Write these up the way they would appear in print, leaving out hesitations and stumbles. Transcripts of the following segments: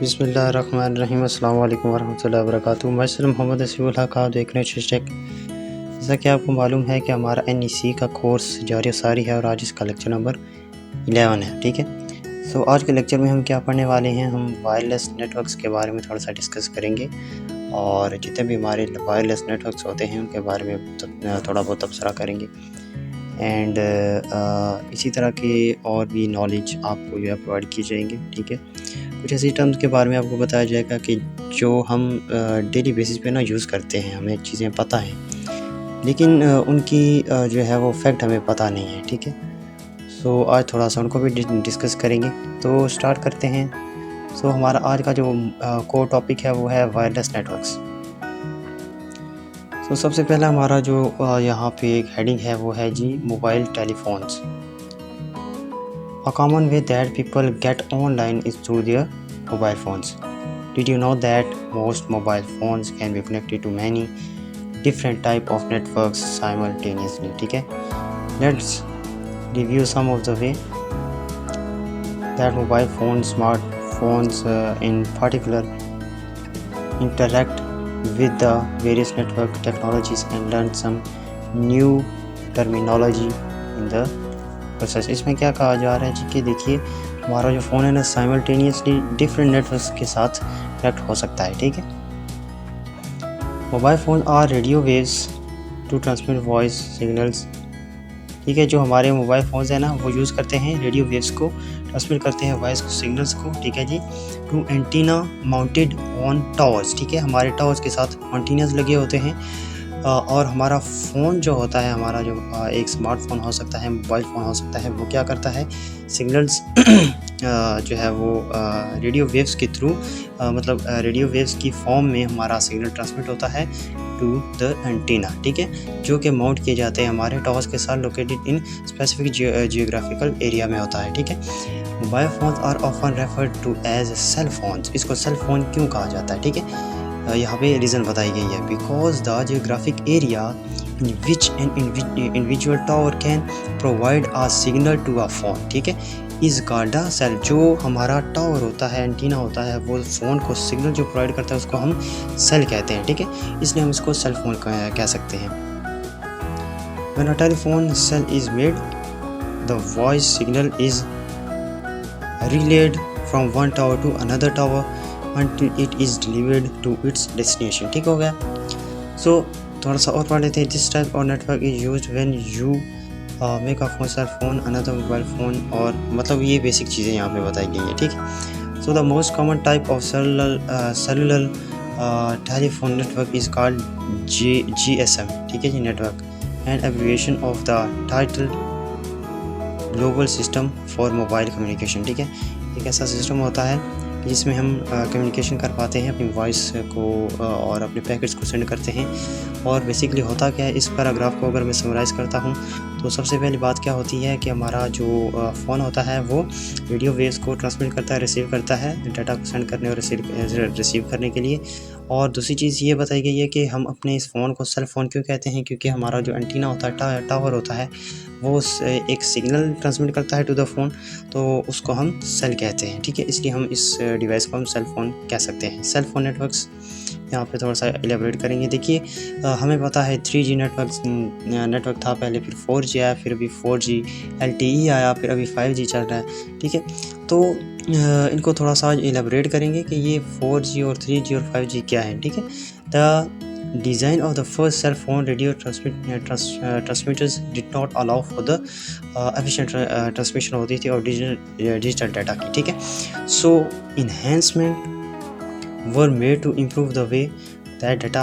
बिस्मिल्लाहिर्रहमानिर्रहीम अस्सलाम वालेकुम वरहमतुल्लाहि वबरकातुहू। मैं सर मोहम्मद असीउल हक, आप देख रहे हैं शिशटेक। जैसा कि आपको मालूम है कि हमारा NEC का कोर्स जारी सारी है और आज इसका लेक्चर नंबर 11 है। ठीक है, सो आज के लेक्चर में हम क्या पढ़ने वाले हैं, हम वायरलेस नेटवर्क्स के बारे में थोड़ा सा डिस्कस करेंगे और जितने भी हमारे वायरलेस नेटवर्क्स होते हैं उनके बारे में थोड़ा बहुत तबसरा करेंगे एंड इसी तरह के और भी नॉलेज आपको जो है प्रोवाइड की जाएंगे। ठीक है, कुछ ऐसी टर्म्स के बारे में आपको बताया जाएगा कि जो हम डेली बेसिस पे ना यूज़ करते हैं, हमें चीज़ें पता हैं लेकिन उनकी जो है वो फैक्ट हमें पता नहीं है। ठीक है, सो आज थोड़ा सा उनको भी डिस्कस करेंगे। तो स्टार्ट करते हैं। सो हमारा आज का जो कोर टॉपिक है वो है वायरलेस नेटवर्क्स। सो सबसे पहला हमारा जो यहाँ पे एक हेडिंग है वो है जी mobile telephones. A common way that people get online is through their mobile phones. Did you know that most mobile phones can be connected to many different type of networks simultaneously? ठीक है, let's review some of the way that mobile phones, smartphones in particular, interact with the various network technologies and learn some new terminology in the process. इसमें क्या कहा जा रहा है जी कि देखिए हमारा जो फ़ोन है ना साइमल्टेनियसली डिफरेंट नेटवर्क्स के साथ कनेक्ट हो सकता है। ठीक है, mobile phone are radio waves to transmit voice signals. ठीक है, जो हमारे मोबाइल फ़ोन्स हैं ना वो यूज़ करते हैं रेडियो वेव्स को, ट्रांसमिट करते हैं वॉइस सिग्नल्स को। ठीक है जी, two antenna mounted on towers. ठीक है, हमारे टावर्स के साथ एंटीनास लगे होते हैं और हमारा फ़ोन जो होता है, हमारा जो एक स्मार्टफोन हो सकता है, मोबाइल फ़ोन हो सकता है, वो क्या करता है, सिग्नल्स जो है वो रेडियो वेव्स के थ्रू मतलब रेडियो वेव्स की फॉर्म में हमारा सिग्नल ट्रांसमिट होता है टू द एंटीना। ठीक है, जो कि माउंट किए जाते हैं हमारे टावर्स के साथ located in specific geographical area में होता है। ठीक है, mobile phones are often referred to as cell phones. इसको सेल फ़ोन क्यों कहा जाता है? ठीक है, यहाँ पे रीज़न बताई गई है, because the geographic area in which an individual tower can provide a signal to a phone. ठीक है, इस गार्डा सेल जो हमारा टावर होता है, एंटीना होता है, वो फ़ोन को सिग्नल जो प्रोवाइड करता है उसको हम सेल कहते हैं। ठीक है, इसलिए हम इसको सेल फोन कह सकते हैं। When a telephone cell is made, the voice signal is relayed from one tower to another tower until it is delivered to its destination। ठीक हो गया। सो थोड़ा सा और पढ़ लेते हैं। This type of network is used when you make a phone cell phone another mobile phone, और मतलब ये बेसिक चीज़ें यहाँ पे बताई गई हैं। ठीक है, so the most common type of cellular telephone network is called GSM। ठीक है जी, network and abbreviation of the title global system for mobile communication. ठीक है, एक ऐसा सिस्टम होता है जिसमें हम कम्युनिकेशन कर पाते हैं, अपनी वॉइस को और अपने पैकेट्स को सेंड करते हैं। और बेसिकली होता क्या है, इस पैराग्राफ को अगर मैं समराइज़ करता हूँ तो सबसे पहली बात क्या होती है कि हमारा जो फ़ोन होता है वो रेडियो वेव्स को ट्रांसमिट करता है, रिसीव करता है डाटा को सेंड करने और रिसीव करने के लिए। और दूसरी चीज़ ये बताई गई है कि हम अपने इस फ़ोन को सेल फ़ोन क्यों कहते हैं, क्योंकि हमारा जो एंटीना होता है, टावर होता है, वो एक सिग्नल ट्रांसमिट करता है टू द फ़ोन, तो उसको हम सेल कहते हैं। ठीक है, इसलिए हम इस डिवाइस को हम सेल फ़ोन कह सकते हैं। सेल फ़ोन नेटवर्क्स यहाँ पे थोड़ा सा एलेबरेट करेंगे। देखिए हमें पता है 3G नेटवर्क था पहले, फिर 4G आया, फिर अभी 4G LTE आया, फिर अभी 5G चल रहा है। ठीक है, तो इनको थोड़ा सा एलेबरेट करेंगे कि ये 4G और 3G और 5G क्या है। ठीक है, the design of the first cell phone radio transmitters did not allow for the efficient transmission होती थी और डिजिटल डाटा की। ठीक है, so enhancement were made to improve the way that data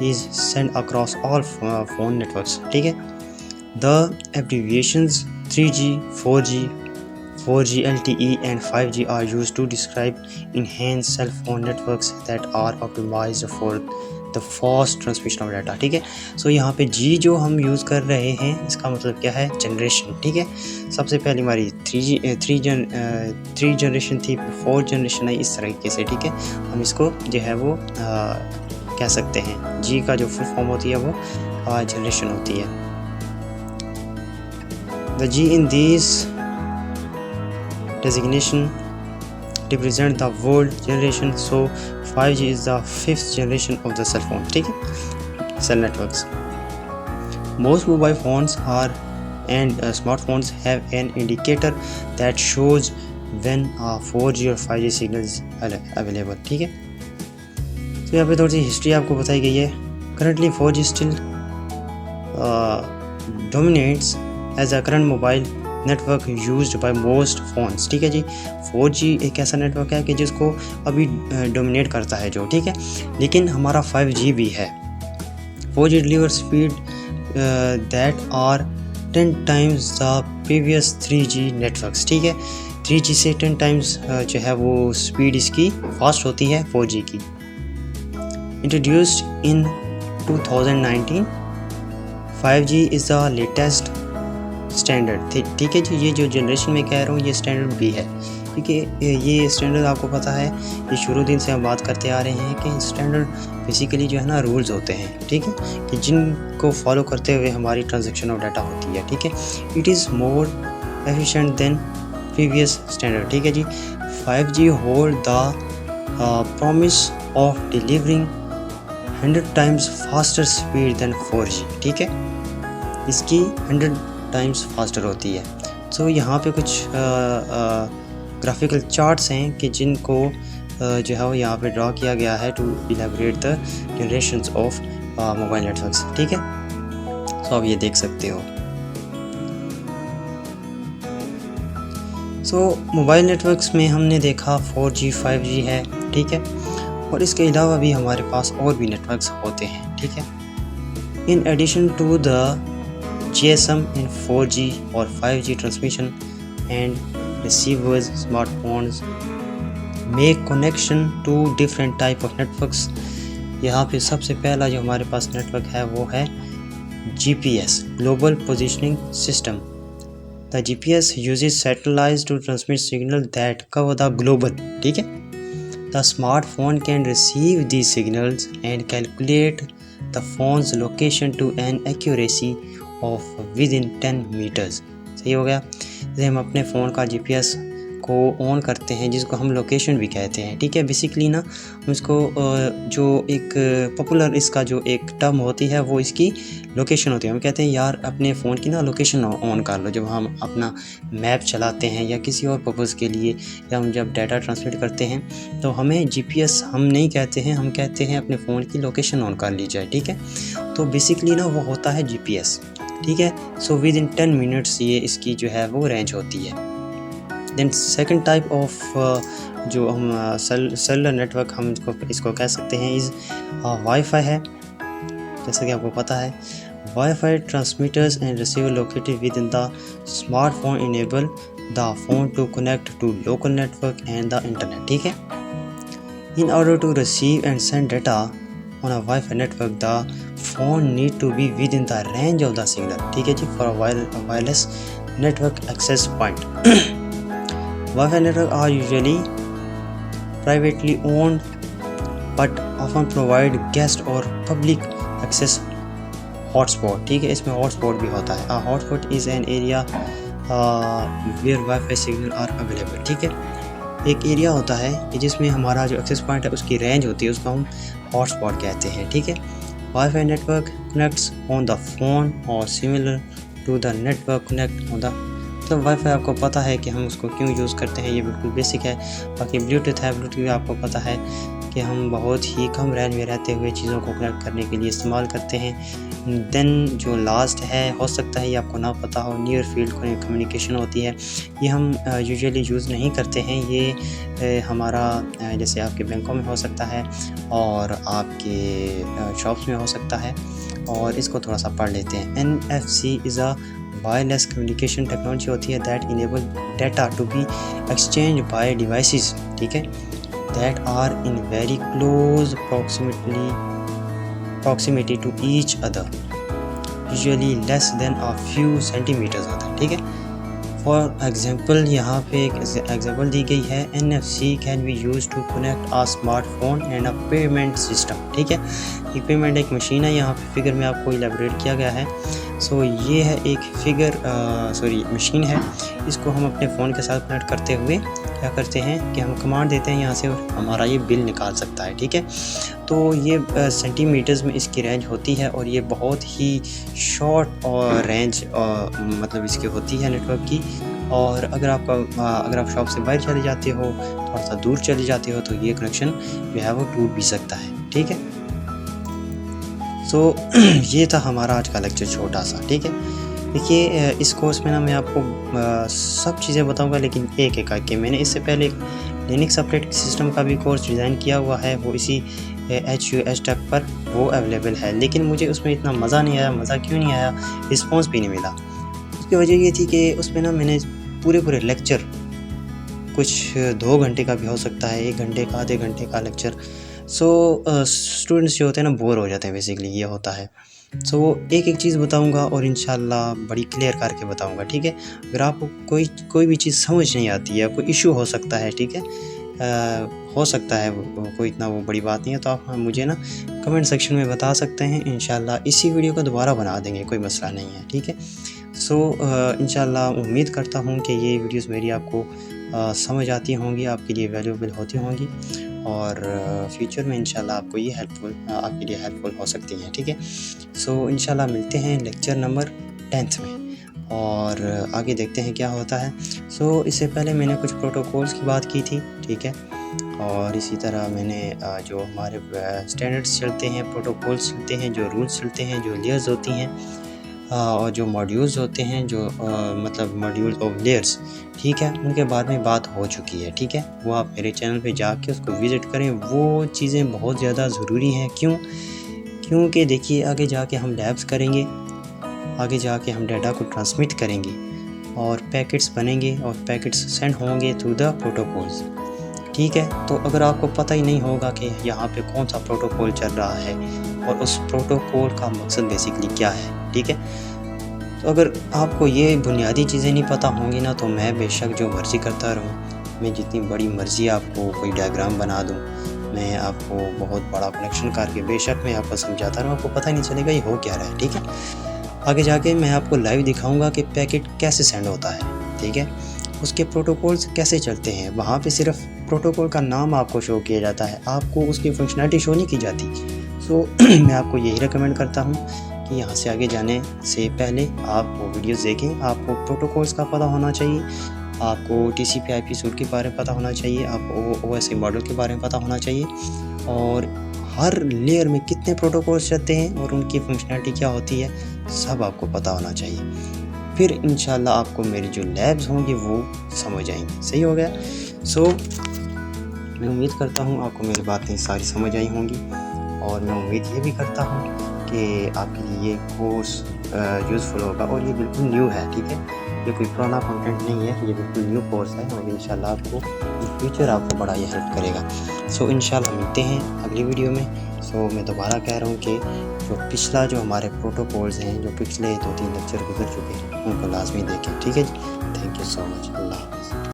is sent across all phone networks। ठीक है, the abbreviations 3G, 4G LTE and 5G are used to describe enhanced cell phone networks that are optimized for the fast transmission of data। ठीक है, सो यहाँ पे G जो हम use कर रहे हैं इसका मतलब क्या है, जनरेशन। ठीक है, सबसे पहली हमारी 3 जनरेशन थी, 4 जनरेशन आई, इस तरीके से। ठीक है, हम इसको जो है वो कह सकते हैं। G का जो फुल फॉर्म होती है वो जनरेशन होती है। The G in these designation represent the world generation, so 5G is the 5th generation of the cell phone. ठीक है, cell networks. Most mobile phones are and smartphones have an indicator that shows when a 4G और 5G signal is available. ठीक है, तो यहाँ पे थोड़ी सी history आपको बताई गई है. Currently 4G still dominates as a current mobile network used by most phones. ठीक है जी, 4G एक ऐसा नेटवर्क है कि जिसको अभी डोमिनेट करता है जो, ठीक है, लेकिन हमारा 5G भी है. 4G deliver speed that are 10 times the previous 3G networks. ठीक है, 3G से 10 times जो है वो स्पीड इसकी फास्ट होती है 4G की. Introduced in 2019, 5G is the latest standard. ठीक है जी, ये जो जनरेशन में कह रहा हूँ ये स्टैंडर्ड भी है. ठीक है, ये स्टैंडर्ड आपको पता है, ये शुरू दिन से हम बात करते आ रहे हैं कि स्टैंडर्ड बेसिकली जो है ना रूल्स होते हैं. ठीक है, कि जिनको फॉलो करते हुए हमारी ट्रांजैक्शन ऑफ डाटा होती है. ठीक है, it is more efficient than previous standard. ठीक है जी, 5G hold the promise of delivering 100 times faster speed than 4G. ठीक है, इसकी 100 times फास्टर होती है. तो यहाँ पे कुछ ग्राफिकल चार्ट्स हैं कि जिनको जो है वो यहाँ पे ड्रॉ किया गया है to elaborate the generations of mobile networks. ठीक है, तो आप ये देख सकते हो. सो मोबाइल नेटवर्क्स में हमने देखा 4G 5G है. ठीक है, और इसके अलावा भी हमारे पास और भी नेटवर्क्स होते हैं. ठीक है, in addition to the GSM in 4G और 5G transmission and receivers, smartphones make connection to different type of networks. यहाँ पे सबसे पहला जो हमारे पास नेटवर्क है वो है GPS, Global Positioning System. The GPS uses satellites to transmit signal that cover the global. ठीक है, the smartphone can receive these signals and calculate the phone's location to an accuracy of within 10 meters. सही हो गया. जैसे हम अपने phone का GPS को ऑन करते हैं जिसको हम लोकेशन भी कहते हैं. ठीक है, बेसिकली ना हम इसको जो एक पॉपुलर इसका जो एक टर्म होती है वो इसकी लोकेशन होती है. हम कहते हैं यार अपने फ़ोन की ना लोकेशन ऑन कर लो जब हम अपना मैप चलाते हैं या किसी और पर्पज़ के लिए, या हम जब डाटा ट्रांसमिट करते हैं तो हमें GPS हम नहीं कहते हैं, हम कहते हैं अपने फ़ोन की लोकेशन ऑन कर ली जाए. ठीक है, तो बेसिकली ना वो होता है GPS. ठीक है, सो विद इन 10 मिनट्स ये इसकी जो है वो रेंज होती है. देन सेकंड टाइप ऑफ जो हम सेलुलर नेटवर्क हम इसको कह सकते हैं इज़ वाईफाई है. जैसा कि आपको पता है, Wi-Fi transmitters and receiver located within the smartphone enable the phone to connect to local network and the internet. ठीक है, in order to receive and send data on a Wi-Fi network, the phone need to be within the range of the signal. ठीक है जी, for a wireless network access point. Wi-Fi network are usually privately owned but often provide guest or public access hotspot. ठीक है, इसमें hotspot भी होता है. A hotspot is an area where Wi-Fi signal are available. ठीक है, एक area होता है कि जिसमें हमारा जो एक्सेस पॉइंट है उसकी रेंज होती है, उसको हम हॉटस्पॉट कहते हैं. ठीक है, wifi network connects on the phone और similar to the network connect on the, मतलब वाईफाई आपको पता है कि हम उसको क्यों यूज़ करते हैं, ये बिल्कुल बेसिक है. बाकी ब्लूटूथ है, ब्लूटूथ भी आपको पता है कि हम बहुत ही कम रेंज में रहते हुए चीज़ों को कनेक्ट करने के लिए इस्तेमाल करते हैं. देन जो लास्ट है, हो सकता है ये आपको ना पता हो, नियर फील्ड कम्युनिकेशन होती है. ये हम यूजुअली यूज़ नहीं करते हैं. ये हमारा जैसे आपके बैंकों में हो सकता है और आपके शॉप्स में हो सकता है, और इसको थोड़ा सा पढ़ लेते हैं. NFC is a wireless communication technology होती है that enable data to be exchange by devices. ठीक है, that are in very close proximity to each other, usually less than a few centimeters होता है. ठीक है, फॉर एग्जाम्पल यहाँ पे एक एग्जाम्पल दी गई है, NFC can be use to connect a smartphone and a payment system. ठीक है, एक पेमेंट एक मशीन है, यहाँ पे फिगर में आपको इलेबोरेट किया गया है. सो ये है एक मशीन है। इसको हम अपने फ़ोन के साथ कनेक्ट करते हुए क्या करते हैं कि हम कमांड देते हैं यहाँ से और हमारा ये बिल निकाल सकता है, ठीक है। तो ये सेंटीमीटर्स में इसकी रेंज होती है और ये बहुत ही शॉर्ट और रेंज मतलब इसकी होती है नेटवर्क की। और अगर आप शॉप से बाहर चले जाते हो, थोड़ा सा दूर चले जाते हो, तो ये कनेक्शन जो है वो टूट भी सकता है, ठीक है। सो ये था हमारा आज का लेक्चर छोटा सा, ठीक है। देखिए इस कोर्स में ना मैं आपको सब चीज़ें बताऊंगा, लेकिन एक एक करके। मैंने इससे पहले एक लिनक्स ऑपरेटिंग सिस्टम का भी कोर्स डिज़ाइन किया हुआ है, वो इसी HUHTech पर वो अवेलेबल है, लेकिन मुझे उसमें इतना मज़ा नहीं आया। मज़ा क्यों नहीं आया? रिस्पॉन्स भी नहीं मिला। उसकी वजह ये थी कि उसमें ना मैंने पूरे लेक्चर, कुछ 2 घंटे का भी हो सकता है, 1 घंटे का, आधे घंटे का लेक्चर। स्टूडेंट्स जो होते हैं ना बोर हो जाते हैं, बेसिकली ये होता है। एक एक चीज़ बताऊंगा और इंशाल्लाह बड़ी क्लियर करके बताऊंगा, ठीक है। अगर आपको कोई भी चीज़ समझ नहीं आती है, कोई इशू हो सकता है, ठीक है, हो सकता है कोई इतना वो बड़ी बात नहीं है, तो आप मुझे ना कमेंट सेक्शन में बता सकते हैं। इंशाल्लाह इसी वीडियो को दोबारा बना देंगे, कोई मसला नहीं है, ठीक है। इंशाल्लाह उम्मीद करता हूँ कि ये वीडियोस मेरी आपको समझ आती होंगी, आपके लिए वैल्यूएबल होती होंगी, और फ्यूचर में इंशाल्लाह आपको ये आपके लिए हेल्पफुल हो सकती हैं, ठीक है। इंशाल्लाह मिलते हैं लेक्चर नंबर 10 में और आगे देखते हैं क्या होता है। इससे पहले मैंने कुछ प्रोटोकॉल्स की बात की थी, ठीक है, और इसी तरह मैंने जो हमारे स्टैंडर्ड्स चलते हैं, प्रोटोकॉल्स चलते हैं, जो रूल्स चलते हैं, जो लेयर्स होती हैं, और जो मॉड्यूल्स होते हैं, जो मतलब मॉड्यूल ऑफ लेयर्स, ठीक है, उनके बारे में बात हो चुकी है, ठीक है। वो आप मेरे चैनल पे जाके उसको विज़िट करें। वो चीज़ें बहुत ज़्यादा ज़रूरी हैं। क्योंकि देखिए आगे जाके हम लैब्स करेंगे, आगे जाके हम डाटा को ट्रांसमिट करेंगे और पैकेट्स बनेंगे और पैकेट्स सेंड होंगे थ्रू द प्रोटोकॉल्स, ठीक है। तो अगर आपको पता ही नहीं होगा कि यहाँ पे कौन सा प्रोटोकॉल चल रहा है और उस प्रोटोकॉल का मकसद बेसिकली क्या है, ठीक है, तो अगर आपको ये बुनियादी चीज़ें नहीं पता होंगी ना, तो मैं बेशक जो मर्ज़ी करता रहूँ, मैं जितनी बड़ी मर्ज़ी आपको कोई डायग्राम बना दूँ, मैं आपको बहुत बड़ा कनेक्शन करके बेशक मैं आपको समझाता रहूँ, आपको पता ही नहीं चलेगा ये हो क्या रहा है, ठीक है। आगे जाके मैं आपको लाइव दिखाऊंगा कि पैकेट कैसे सेंड होता है, ठीक है, उसके प्रोटोकॉल्स कैसे चलते हैं। वहाँ पे सिर्फ प्रोटोकॉल का नाम आपको शो किया जाता है, आपको उसकी फंक्शनैलिटी शो नहीं की जाती। मैं आपको यही रिकमेंड करता हूँ कि यहाँ से आगे जाने से पहले आप वो वीडियोस देखें। आपको प्रोटोकॉल्स का पता होना चाहिए, आपको TCP/IP सूट के बारे में पता होना चाहिए, आपको OSI मॉडल के बारे में पता होना चाहिए, और हर लेयर में कितने प्रोटोकॉल्स चलते हैं और उनकी फंक्शनैलिटी क्या होती है, सब आपको पता होना चाहिए। फिर इंशाल्लाह आपको मेरी जो लैब्स होंगे वो समझ आएंगी। सही हो गया। मैं उम्मीद करता हूँ आपको मेरी बातें सारी समझ आई होंगी, और मैं उम्मीद ये भी करता हूँ कि आपके लिए ये कोर्स यूज़फुल होगा। और ये बिल्कुल न्यू है, ठीक है, ये कोई पुराना कंटेंट नहीं है, ये बिल्कुल न्यू कोर्स है, और इंशाल्लाह आपको इन फ्यूचर आपको बड़ा ये हेल्प करेगा। इंशाल्लाह मिलते हैं अगली वीडियो में। मैं दोबारा कह रहा हूँ कि जो हमारे प्रोटोकॉल्स हैं, जो पिछले 2-3 लेक्चर गुजर चुके हैं, उनको लाजमी देखें, ठीक है जी। Thank you so much. अल्लाह हाफ़िज़।